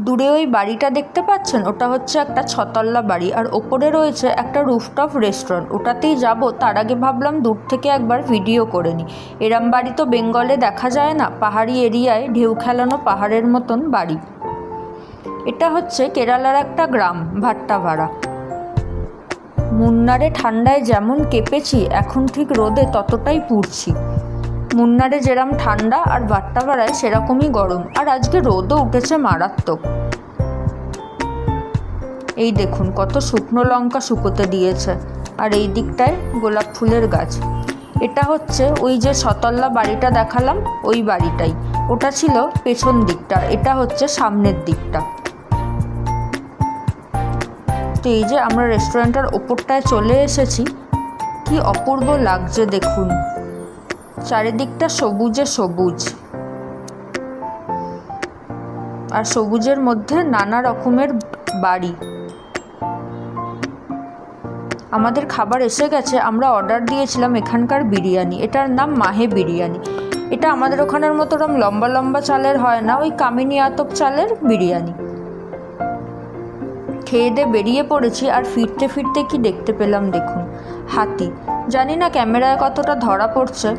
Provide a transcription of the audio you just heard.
দূরে ওই বাড়িটা দেখতে পাচ্ছেন, ওটা হচ্ছে একটা ছতলা বাড়ি, আর ওপরে রয়েছে একটা রুফটপ রেস্টুরেন্ট। ওটাতেই যাব, তার আগে ভাবলাম দূর থেকে একবার ভিডিও করে নিই। এরম বাড়ি তো বেঙ্গলে দেখা যায় না, পাহাড়ি এরিয়ায় ঢেউ খেলানো পাহাড়ের মতন বাড়ি। এটা হচ্ছে কেরালার একটা গ্রাম, ভাট্টাভাড়া। মুন্নারে ঠান্ডায় যেমন কেঁপেছি, এখন ঠিক রোদে ততটাই পুড়ছি। মুন্নারে যেরকম ঠান্ডা আর ভাট্টাভাড়ায় সেরকমই গরম, আর আজকে রোদও উঠেছে মারাত্মক। এই দেখুন কত শুকনো লঙ্কা শুকোতে দিয়েছে, আর এই দিকটায় গোলাপ ফুলের গাছ। এটা হচ্ছে ওই যে ছতলা বাড়িটা দেখালাম, ওই বাড়িটাই। ওটা ছিল পেছন দিকটা, এটা হচ্ছে সামনের দিকটা। তো এই যে আমরা রেস্টুরেন্টের ওপরটায় চলে এসেছি, কি অপূর্ব লাগছে দেখুন, চারিদিকটা সবুজে সবুজ, আর সবুজের মধ্যে নানা রকমের বাড়ি। আমাদের খাবার এসে গেছে, আমরা অর্ডার দিয়েছিলাম এখানকার বিরিয়ানি, এটার নাম মাহে বিরিয়ানি। এটা আমাদের ওখানের মতো ওরকম লম্বা লম্বা চালের হয় না, ওই কামিনী আতপ চালের বিরিয়ানি। খেয়ে দিয়ে বেরিয়ে পড়েছি, আর ফিরতে ফিরতে কি দেখতে পেলাম দেখুন, হাতি। জানি না ক্যামেরায় কতটা ধরা পড়ছে,